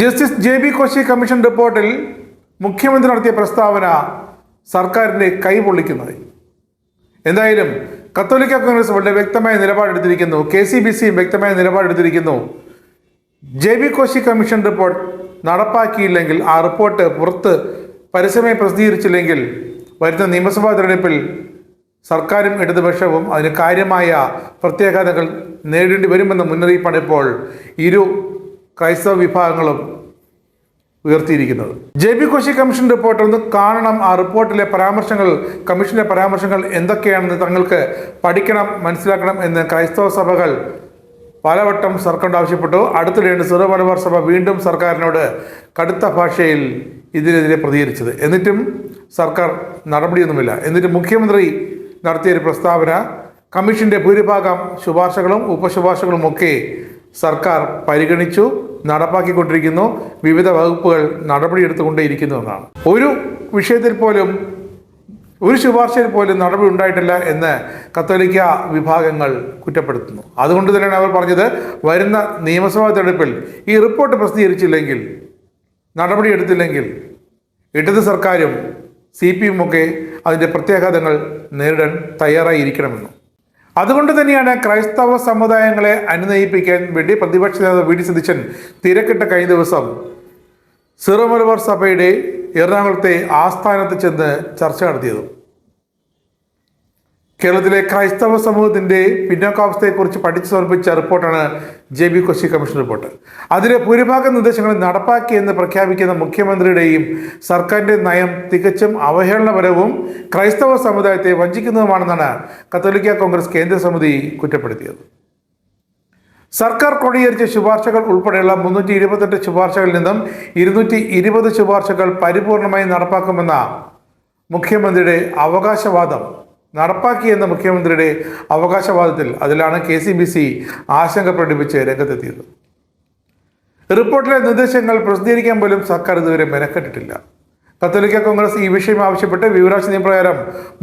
Justice JB Koshy commission റിപ്പോർട്ടിൽ മുഖ്യമന്ത്രി നടത്തിയ പ്രസ്താവന സർക്കാരിൻ്റെ കൈപൊള്ളിക്കുന്നതായി. എന്തായാലും കത്തോലിക്ക കോൺഗ്രസ് വളരെ വ്യക്തമായ നിലപാടെടുത്തിരിക്കുന്നു. KCBCയും വ്യക്തമായ നിലപാടെടുത്തിരിക്കുന്നു. JB കോശി കമ്മീഷൻ റിപ്പോർട്ട് നടപ്പാക്കിയില്ലെങ്കിൽ, ആ റിപ്പോർട്ട് പുറത്ത് പരസ്യമായി പ്രസിദ്ധീകരിച്ചില്ലെങ്കിൽ വരുന്ന നിയമസഭാ തെരഞ്ഞെടുപ്പിൽ സർക്കാരും ഇടതുപക്ഷവും അതിന് കാര്യമായ പ്രത്യാഘാതങ്ങൾ നേരിടേണ്ടി വരുമെന്ന മുന്നറിയിപ്പാണ് ഇപ്പോൾ ഇരു ക്രൈസ്തവ വിഭാഗങ്ങളും ഉയർത്തിയിരിക്കുന്നത്. JB കോശി കമ്മീഷൻ റിപ്പോർട്ട് ഒന്ന് കാണണം. ആ റിപ്പോർട്ടിലെ പരാമർശങ്ങൾ, കമ്മീഷന്റെ പരാമർശങ്ങൾ എന്തൊക്കെയാണെന്ന് തങ്ങൾക്ക് പഠിക്കണം, മനസ്സിലാക്കണം എന്ന് ക്രൈസ്തവ സഭകൾ പലവട്ടം സർക്കാരിനോട് ആവശ്യപ്പെട്ടു. അടുത്തിടെയാണ് സിറോ മലബാർ സഭ വീണ്ടും സർക്കാരിനോട് കടുത്ത ഭാഷയിൽ ഇതിനെതിരെ പ്രതികരിച്ചത്. എന്നിട്ടും സർക്കാർ നടപടിയൊന്നുമില്ല. എന്നിട്ട് മുഖ്യമന്ത്രി നടത്തിയൊരു പ്രസ്താവന, കമ്മീഷന്റെ ഭൂരിഭാഗം ശുപാർശകളും ഉപശുപാർശകളും ഒക്കെ സർക്കാർ പരിഗണിച്ചു, നടപ്പാക്കിക്കൊണ്ടിരിക്കുന്നു, വിവിധ വകുപ്പുകൾ നടപടിയെടുത്തുകൊണ്ടേയിരിക്കുന്നു എന്നാണ്. ഒരു വിഷയത്തിൽ പോലും, ഒരു ശുപാർശയിൽ പോലും നടപടി ഉണ്ടായിട്ടില്ല എന്ന് കത്തോലിക്ക വിഭാഗങ്ങൾ കുറ്റപ്പെടുത്തുന്നു. അതുകൊണ്ട് തന്നെയാണ് അവർ പറഞ്ഞത്, വരുന്ന നിയമസഭാ തെരഞ്ഞെടുപ്പിൽ ഈ റിപ്പോർട്ട് പ്രസിദ്ധീകരിച്ചില്ലെങ്കിൽ, നടപടിയെടുത്തില്ലെങ്കിൽ ഇടത് സർക്കാരും CPM ഒക്കെ അതിൻ്റെ പ്രത്യാഘാതങ്ങൾ നേരിടാൻ തയ്യാറായിരിക്കണമെന്നും. അതുകൊണ്ട് തന്നെയാണ് ക്രൈസ്തവ സമുദായങ്ങളെ അനുനയിപ്പിക്കാൻ വേണ്ടി പ്രതിപക്ഷ നേതാവ് VD സതീശൻ തിരക്കിട്ട കഴിഞ്ഞ ദിവസം സിറോ മലബാർ സഭയുടെ എറണാകുളത്തെ ആസ്ഥാനത്ത് ചെന്ന് ചർച്ച നടത്തിയതും. കേരളത്തിലെ ക്രൈസ്തവ സമൂഹത്തിൻ്റെ പിന്നോക്കാവസ്ഥയെക്കുറിച്ച് പഠിച്ചു സമർപ്പിച്ച റിപ്പോർട്ടാണ് JB കോശി കമ്മീഷൻ റിപ്പോർട്ട്. അതിലെ ഭൂരിഭാഗം നിർദ്ദേശങ്ങൾ നടപ്പാക്കിയെന്ന് പ്രഖ്യാപിക്കുന്ന മുഖ്യമന്ത്രിയുടെയും സർക്കാരിൻ്റെ നയം തികച്ചും അവഹേളനപരവും ക്രൈസ്തവ സമുദായത്തെ വഞ്ചിക്കുന്നതുമാണെന്നാണ് കത്തോലിക്ക കോൺഗ്രസ് കേന്ദ്ര സമിതി കുറ്റപ്പെടുത്തിയത്. സർക്കാർ ക്രോഡീകരിച്ച ശുപാർശകൾ ഉൾപ്പെടെയുള്ള 328 ശുപാർശകളിൽ നിന്നും 220 ശുപാർശകൾ പരിപൂർണമായി നടപ്പാക്കുമെന്ന മുഖ്യമന്ത്രിയുടെ അവകാശവാദം, നടപ്പാക്കിയെന്ന മുഖ്യമന്ത്രിയുടെ അവകാശവാദത്തിൽ അതിലാണ് KCBC ആശങ്ക പ്രകടിപ്പിച്ച് രംഗത്തെത്തിയത്. റിപ്പോർട്ടിലെ നിർദ്ദേശങ്ങൾ പ്രസിദ്ധീകരിക്കാൻ പോലും സർക്കാർ ഇതുവരെ മെനക്കെട്ടിട്ടില്ല. കത്തോലിക്ക കോൺഗ്രസ് ഈ വിഷയം ആവശ്യപ്പെട്ട് വിവരാവകാശ നിയമപ്രകാരം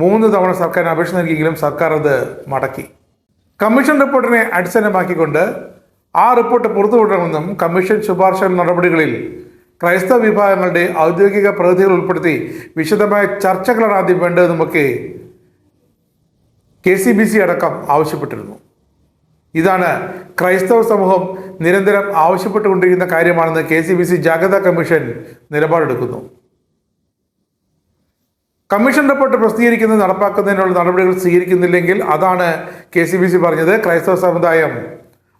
3 തവണ സർക്കാരിന് അപേക്ഷ നൽകിയെങ്കിലും സർക്കാർ അത് മടക്കി. കമ്മീഷൻ റിപ്പോർട്ടിനെ അടിസ്ഥാനമാക്കിക്കൊണ്ട് ആ റിപ്പോർട്ട് പുറത്തുവിടണമെന്നും കമ്മീഷൻ ശുപാർശ നടപടികളിൽ ക്രൈസ്തവ വിഭാഗങ്ങളുടെ ഔദ്യോഗിക പ്രതിനിധികൾ ഉൾപ്പെടുത്തി വിശദമായ ചർച്ചകളാണ് ആദ്യം വേണ്ടതെന്നുമൊക്കെ KCBC അടക്കം ആവശ്യപ്പെട്ടിരുന്നു. ഇതാണ് ക്രൈസ്തവ സമൂഹം നിരന്തരം ആവശ്യപ്പെട്ടുകൊണ്ടിരിക്കുന്ന കാര്യമാണെന്ന് KCBC ജാഗ്രതാ കമ്മീഷൻ നിലപാടെടുക്കുന്നു. കമ്മീഷൻ റിപ്പോർട്ട് പ്രസിദ്ധീകരിക്കുന്നത് നടപ്പാക്കുന്നതിനുള്ള നടപടികൾ സ്വീകരിക്കുന്നില്ലെങ്കിൽ, അതാണ് KCBC പറഞ്ഞത്, ക്രൈസ്തവ സമുദായം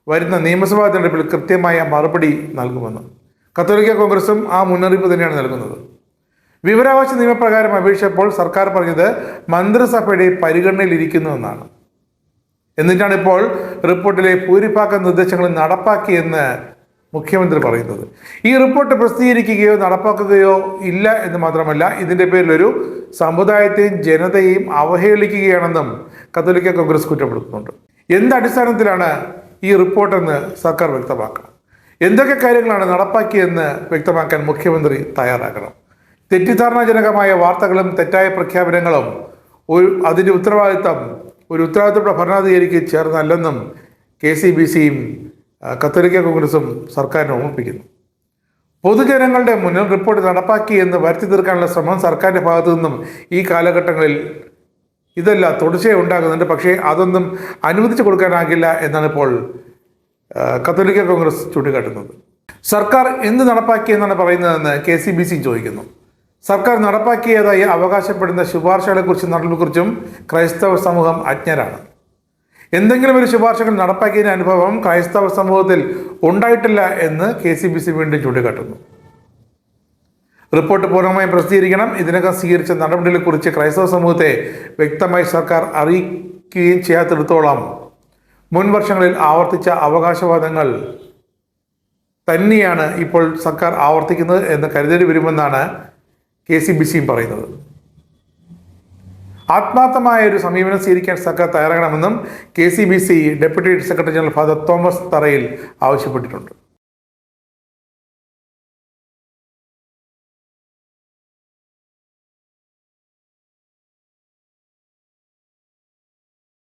വരുന്ന നിയമസഭാ തെരഞ്ഞെടുപ്പിൽ കൃത്യമായ മറുപടി നൽകുമെന്ന്. കത്തോലിക്ക കോൺഗ്രസും ആ മുന്നറിയിപ്പ് തന്നെയാണ് നൽകുന്നത്. വിവരാവകാശ നിയമപ്രകാരം അപേക്ഷിച്ചപ്പോൾ സർക്കാർ പറഞ്ഞത് മന്ത്രിസഭയുടെ പരിഗണനയിലിരിക്കുന്നു എന്നാണ്. എന്നിട്ടാണ് ഇപ്പോൾ റിപ്പോർട്ടിലെ ഭൂരിഭാഗം നിർദ്ദേശങ്ങൾ നടപ്പാക്കിയെന്ന് മുഖ്യമന്ത്രി പറയുന്നത്. ഈ റിപ്പോർട്ട് പ്രസിദ്ധീകരിക്കുകയോ നടപ്പാക്കുകയോ ഇല്ല എന്ന് മാത്രമല്ല, ഇതിൻ്റെ പേരിലൊരു സമുദായത്തെയും ജനതയെയും അവഹേളിക്കുകയാണെന്നും കത്തോലിക്ക കോൺഗ്രസ് കുറ്റപ്പെടുത്തുന്നുണ്ട്. എന്തടിസ്ഥാനത്തിലാണ് ഈ റിപ്പോർട്ടെന്ന് സർക്കാർ വ്യക്തമാക്കണം. എന്തൊക്കെ കാര്യങ്ങളാണ് നടപ്പാക്കിയെന്ന് വ്യക്തമാക്കാൻ മുഖ്യമന്ത്രി തയ്യാറാക്കണം. തെറ്റിദ്ധാരണാജനകമായ വാർത്തകളും തെറ്റായ പ്രഖ്യാപനങ്ങളും അതിൻ്റെ ഉത്തരവാദിത്തപ്പെട്ട ഭരണാധികാരിക്ക് ചേർന്നല്ലെന്നും KCBCയും കത്തോലിക്ക കോൺഗ്രസും സർക്കാരിനെ ഓർമ്മിപ്പിക്കുന്നു. പൊതുജനങ്ങളുടെ മുന്നിൽ റിപ്പോർട്ട് നടപ്പാക്കി എന്ന് വരുത്തി തീർക്കാനുള്ള ശ്രമം സർക്കാരിൻ്റെ ഭാഗത്തു നിന്നും ഈ കാലഘട്ടങ്ങളിൽ ഇതെല്ലാം തുടർച്ചയായി ഉണ്ടാകുന്നുണ്ട്. പക്ഷേ അതൊന്നും അനുവദിച്ചു കൊടുക്കാനാകില്ല എന്നാണ് ഇപ്പോൾ കത്തോലിക്ക കോൺഗ്രസ് ചൂണ്ടിക്കാട്ടുന്നത്. സർക്കാർ എന്ത് നടപ്പാക്കിയെന്നാണ് പറയുന്നതെന്ന് KCBC ചോദിക്കുന്നു. സർക്കാർ നടപ്പാക്കിയതായി അവകാശപ്പെടുന്ന ശുപാർശകളെക്കുറിച്ചും നടപടിയെക്കുറിച്ചും ക്രൈസ്തവ സമൂഹം അജ്ഞരാണ്. എന്തെങ്കിലും ഒരു ശുപാർശകൾ നടപ്പാക്കിയതിൻ്റെ അനുഭവം ക്രൈസ്തവ സമൂഹത്തിൽ ഉണ്ടായിട്ടില്ല എന്ന് KCBC വീണ്ടും ചൂണ്ടിക്കാട്ടുന്നു. റിപ്പോർട്ട് പൂർണ്ണമായും പ്രസിദ്ധീകരിക്കണം. ഇതിനകം സ്വീകരിച്ച നടപടികളെക്കുറിച്ച് ക്രൈസ്തവ സമൂഹത്തെ വ്യക്തമായി സർക്കാർ അറിയിക്കുകയും ചെയ്യാത്തിടത്തോളം മുൻ വർഷങ്ങളിൽ ആവർത്തിച്ച അവകാശവാദങ്ങൾ തന്നെയാണ് ഇപ്പോൾ സർക്കാർ ആവർത്തിക്കുന്നത് എന്ന് കരുതേണ്ടി വരുമെന്നാണ് KCBCയും പറയുന്നത്. ആത്മാർത്ഥമായ ഒരു സമീപനം സ്വീകരിക്കാൻ സർക്കാർ തയ്യാറാകണമെന്നും KCBC deputy secretary general father Thomas തറയിൽ ആവശ്യപ്പെട്ടിട്ടുണ്ട്.